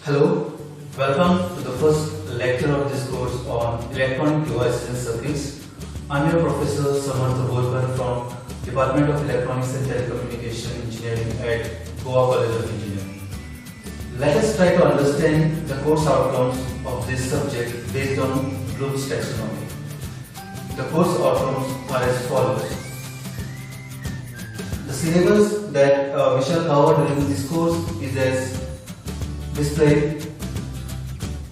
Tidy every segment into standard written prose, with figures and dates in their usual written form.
Hello, welcome to the first lecture of this course on electronic devices and circuits. I am your Professor Samarth Bolkar from Department of Electronics and Telecommunication Engineering at Goa College of Engineering. Let us try to understand the course outcomes of this subject based on Bloom's taxonomy. The course outcomes are as follows. The syllabus that we shall cover during this course is as displayed.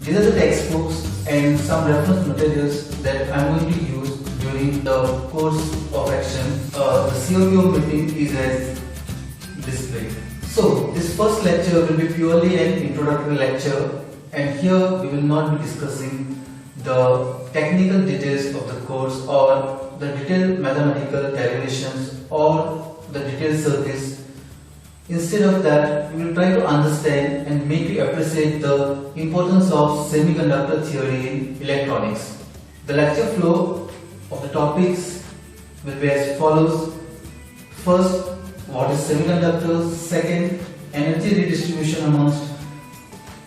These are the textbooks and some reference materials that I am going to use during the course of action. The COPO meeting is as displayed. So this first lecture will be purely an introductory lecture, and here we will not be discussing the technical details of the course or the detailed mathematical calculations or the detailed circuits. Instead of that, we will try to understand and make you appreciate the importance of semiconductor theory in electronics. The lecture flow of the topics will be as follows. First, what is semiconductors? Second, energy redistribution amongst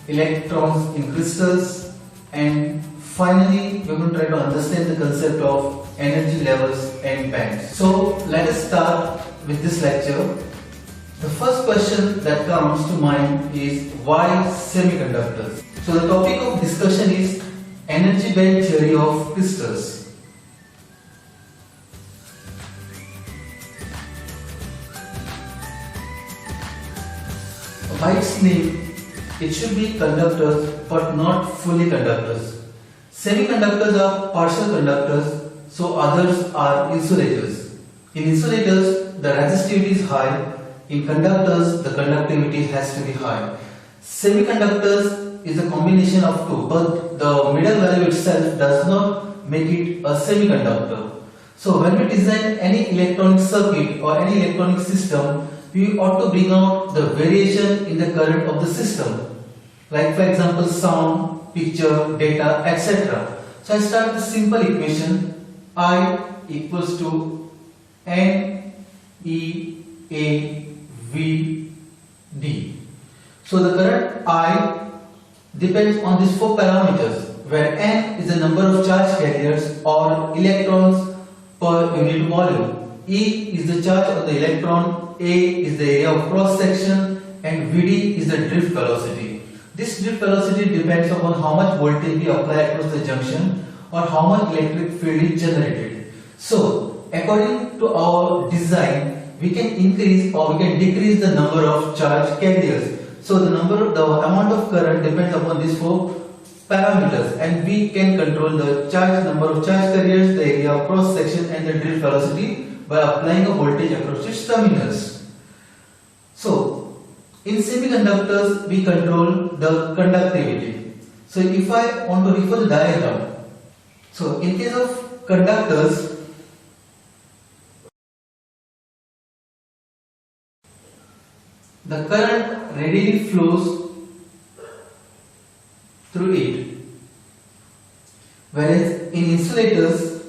electrons in crystals. And finally, we are going to try to understand the concept of energy levels and bands. So, let us start with this lecture. The first question that comes to mind is why semiconductors? So the topic of discussion is energy band theory of crystals. By its name, it should be conductors but not fully conductors. Semiconductors are partial conductors, so others are insulators. In insulators, the resistivity is high. In conductors, the conductivity has to be high. Semiconductors is a combination of two, but the middle value itself does not make it a semiconductor. So when we design any electronic circuit or any electronic system, we ought to bring out the variation in the current of the system. Like for example, sound, picture, data, etc. So I start with simple equation. I equals to N E A V D. So the current I depends on these four parameters, where N is the number of charge carriers or electrons per unit volume, E is the charge of the electron, A is the area of cross section, and Vd is the drift velocity. This drift velocity depends upon how much voltage we apply across the junction or how much electric field is generated. So according to our design, we can increase or we can decrease the number of charge carriers. So the amount of current depends upon these four parameters, and we can control the number of charge carriers, the area of cross section, and the drift velocity by applying a voltage across its terminals. So in semiconductors, we control the conductivity. So if I want to refer the diagram, so in case of conductors, the current readily flows through it, whereas in insulators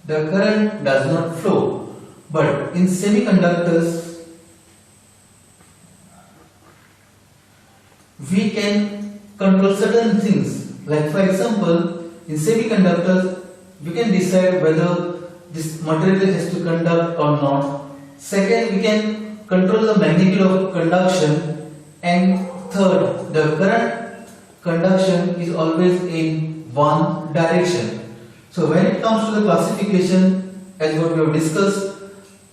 the current does not flow. But in semiconductors we can control certain things. Like for example, in semiconductors we can decide whether this material has to conduct or not. Second, we can control the magnitude of conduction, and third, the current conduction is always in one direction. So when it comes to the classification, as what we have discussed,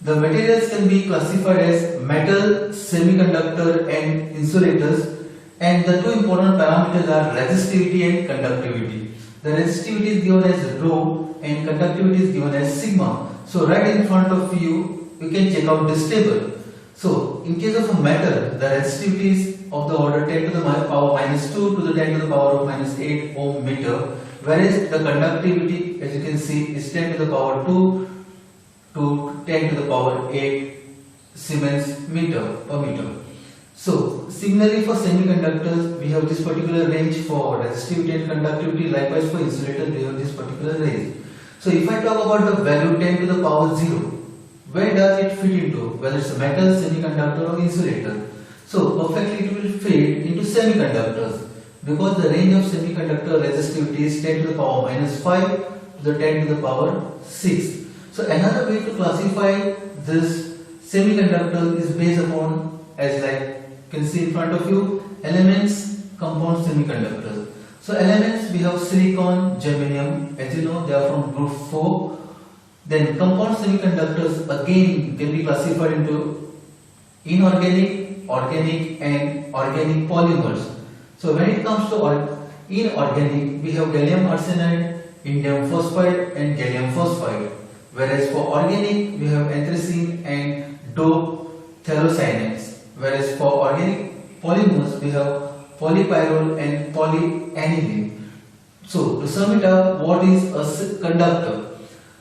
the materials can be classified as metal, semiconductor and insulators, and the two important parameters are resistivity and conductivity. The resistivity is given as rho and conductivity is given as sigma. So right in front of you can check out this table. So in case of a metal, the resistivity is of the order 10 to the power minus 2 to the 10 to the power of minus 8 ohm meter, whereas the conductivity, as you can see, is 10 to the power 2 to 10 to the power 8 Siemens meter per meter. So similarly for semiconductors, we have this particular range for resistivity and conductivity. Likewise for insulators, we have this particular range. So if I talk about the value 10 to the power 0, where does it fit into, whether it's a metal, semiconductor or insulator? So perfectly it will fit into semiconductors because the range of semiconductor resistivity is 10 to the power minus 5 to the 10 to the power 6. So another way to classify this semiconductor is based upon, as like you can see in front of you, elements, compound semiconductors. So elements, we have silicon, germanium, as you know they are from group 4. Then compound semiconductors again can be classified into inorganic, organic and organic polymers. So when it comes to inorganic, we have gallium arsenide, indium phosphide and gallium phosphide. Whereas for organic, we have anthracene and doped ferrocyanides. Whereas for organic polymers, we have polypyrrole and polyaniline. So to sum it up, what is a conductor?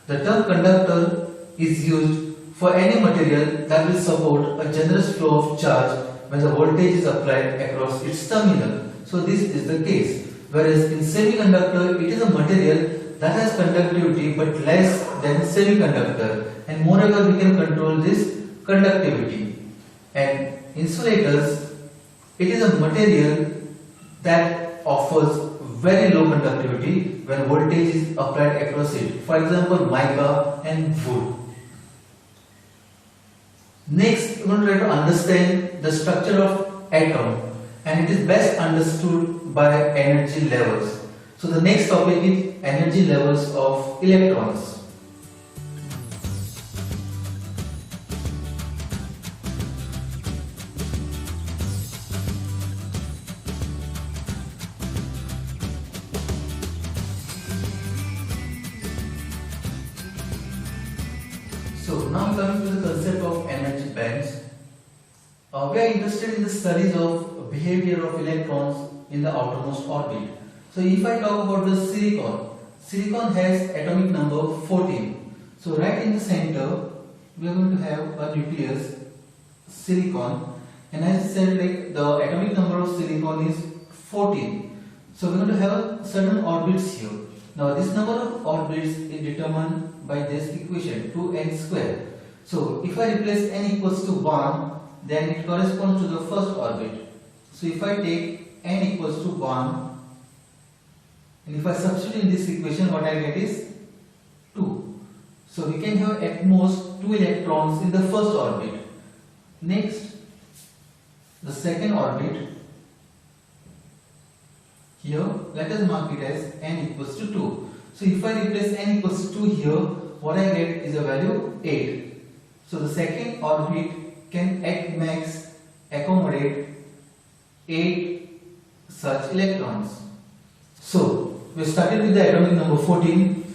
The term conductor is used for any material that will support a generous flow of charge when the voltage is applied across its terminal. So this is the case. Whereas in semiconductor, it is a material that has conductivity but less than semiconductor, and moreover we can control this conductivity. And insulators, it is a material that offers very low conductivity when voltage is applied across it. For example, mica and wood. Next, we are going to try to understand the structure of atom, and it is best understood by energy levels. So the next topic is energy levels of electrons. So now coming to the concept of energy bands. We are interested in the studies of behavior of electrons in the outermost orbit. So if I talk about the silicon has atomic number 14. So right in the center, we are going to have a nucleus, silicon, and as I said, like the atomic number of silicon is 14. So we are going to have certain orbits here. Now this number of orbits is determined by this equation 2n square. So if I replace n equals to 1, then it corresponds to the first orbit. So if I take n equals to 1, and if I substitute in this equation, what I get is 2. So we can have at most 2 electrons in the first orbit. Next, the second orbit. Here, let us mark it as n equals to 2. So if I replace n equals to 2 here, what I get is a value 8. So the second orbit can at max accommodate 8 such electrons. So we started with the atomic number 14.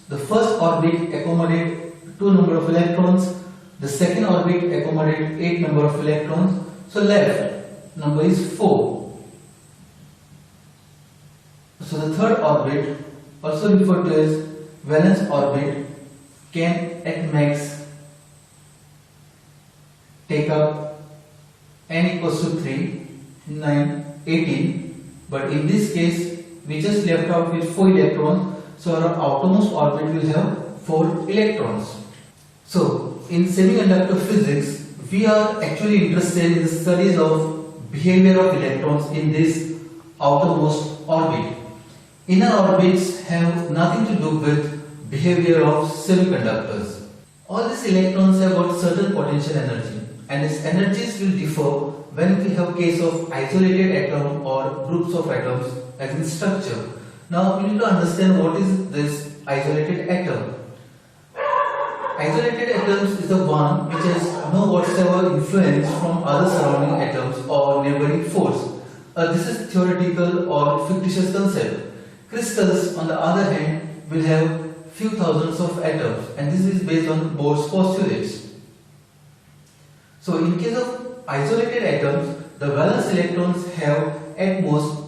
The first orbit accommodates 2 number of electrons. The second orbit accommodates 8 number of electrons. So left number is 4. So the third orbit, also referred to as valence orbit, can at max take up n equals to 3, 9, 18. But in this case, we just left out with 4 electrons. So our outermost orbit will have 4 electrons. So in semiconductor physics, we are actually interested in the studies of behavior of electrons in this outermost orbit. Inner orbits have nothing to do with behavior of semiconductors. All these electrons have got certain potential energy, and its energies will differ when we have case of isolated atom or groups of atoms as in structure. Now we need to understand what is this isolated atom. Isolated atoms is the one which has no whatsoever influence from other surrounding atoms or neighboring force. This is theoretical or fictitious concept. Crystals, on the other hand, will have few thousands of atoms, and this is based on Bohr's postulates. So in case of isolated atoms, the valence electrons have at most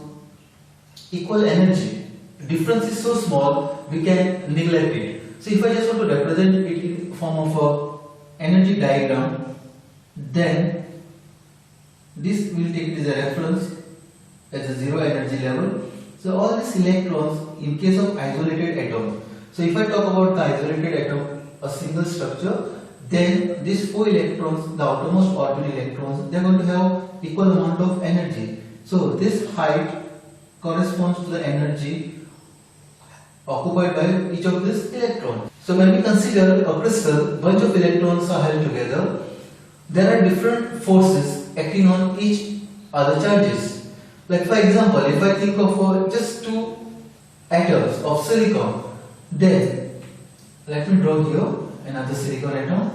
equal energy. The difference is so small we can neglect it. So if I just want to represent it in the form of a energy diagram, then this will take it as a reference as a zero energy level. So all these electrons in case of isolated atom. So if I talk about the isolated atom, a single structure, then these 4 electrons, the outermost orbit electrons, they are going to have equal amount of energy. So this height corresponds to the energy occupied by each of these electrons. So when we consider a crystal, bunch of electrons are held together, there are different forces acting on each other charges. Like for example, if I think of just 2 atoms of silicon, then let me draw here another silicon atom.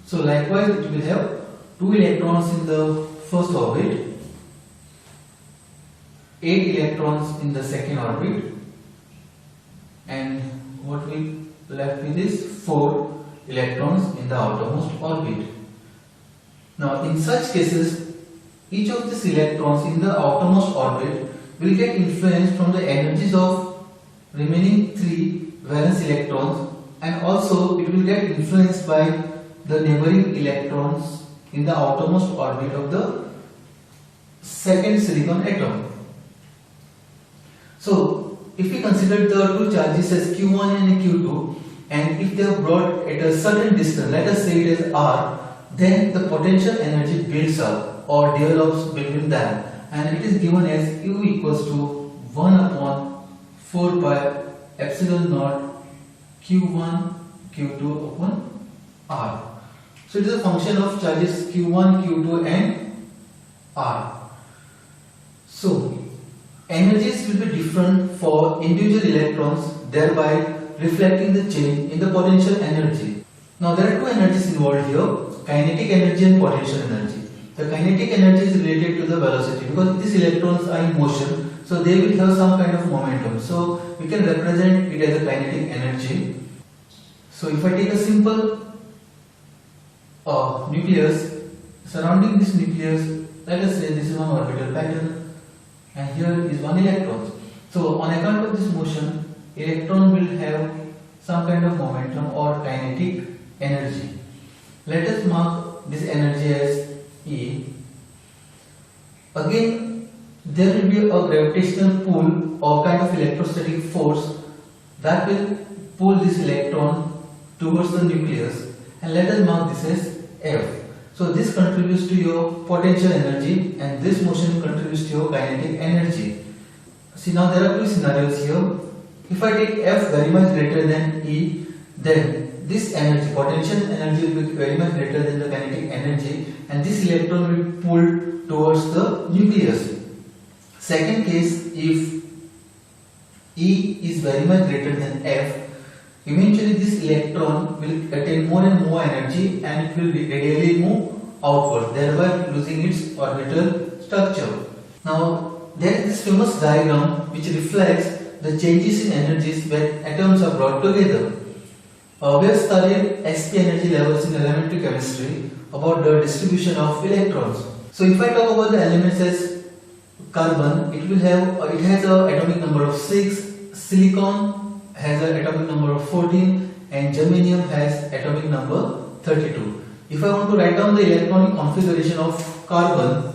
So likewise it will have 2 electrons in the first orbit, 8 electrons in the second orbit, and what we left with is 4 electrons in the outermost orbit. Now in such cases, each of these electrons in the outermost orbit will get influenced from the energies of remaining 3 valence electrons, and also it will get influenced by the neighboring electrons in the outermost orbit of the second silicon atom. So if we consider the 2 charges as Q1 and Q2, and if they are brought at a certain distance, let us say it as R, then the potential energy builds up or develops between them, and it is given as U equals to 1 upon 4 pi epsilon naught Q1 Q2 upon R. So it is a function of charges Q1, Q2 and R. So energies will be different for individual electrons, thereby reflecting the change in the potential energy. Now there are 2 energies involved here, kinetic energy and potential energy. The kinetic energy is related to the velocity, because these electrons are in motion, so they will have some kind of momentum. So we can represent it as a kinetic energy. So if I take a simple nucleus, surrounding this nucleus, let us say this is one orbital pattern, and here is one electron. So on account of this motion, electron will have some kind of momentum or kinetic energy. Let us mark this energy as E. Again, there will be a gravitational pull or kind of electrostatic force that will pull this electron towards the nucleus, and let us mark this as F. So this contributes to your potential energy, and this motion contributes to your kinetic energy. See, now there are 2 scenarios here. If I take F very much greater than E, then this energy, potential energy, will be very much greater than the kinetic energy, and this electron will pull towards the nucleus. Second case, if E is very much greater than F, eventually this electron will attain more and more energy, and it will radially move outward, thereby losing its orbital structure. Now there is this famous diagram which reflects the changes in energies when atoms are brought together. We have studied sp energy levels in elementary chemistry about the distribution of electrons. So if I talk about the elements as carbon, it has an atomic number of 6, silicon has an atomic number of 14, and germanium has atomic number 32. If I want to write down the electronic configuration of carbon,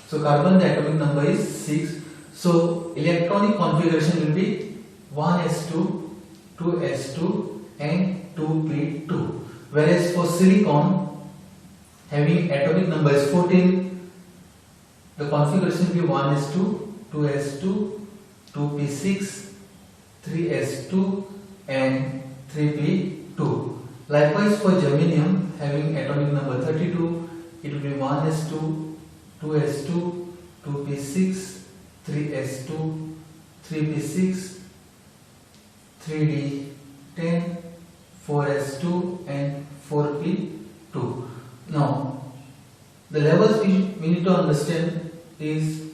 so carbon, the atomic number is 6. So electronic configuration will be 1s2, 2s2 and 2p2. Whereas for silicon, having atomic number is 14, the configuration will be 1s2, 2s2, 2p6, 3s2 and 3p2. Likewise for germanium, having atomic number 32, it will be 1s2, 2s2, 2p6, 3s2, 3p6, 3d10, 4s2 and 4p2. Now the levels we need to understand is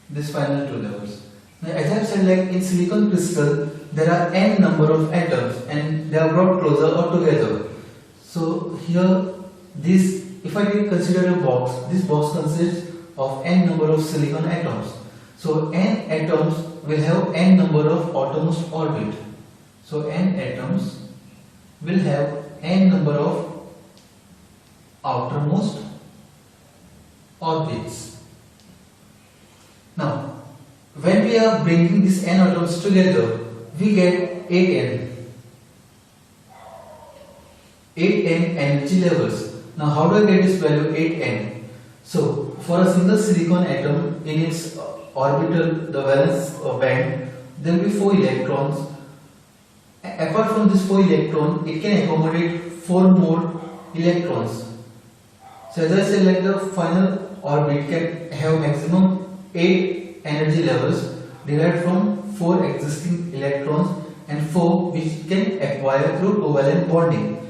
this final 2 levels. Now, as I have said, like in silicon crystal, there are n number of atoms and they are brought closer or together. So here, this, if I consider a box, this box consists of n number of silicon atoms. So n atoms will have n number of outermost orbit. So n atoms will have n number of outermost orbits. Now, when we are bringing these n atoms together, we get 8n. 8 8n energy levels. Now how do I get this value 8n? So for a single silicon atom in its orbital, the valence band, there will be 4 electrons. Apart from this 4 electron, it can accommodate 4 more electrons. So as I said, like the final orbit can have maximum 8 energy levels derived from 4 existing electrons and 4 which can acquire through covalent bonding.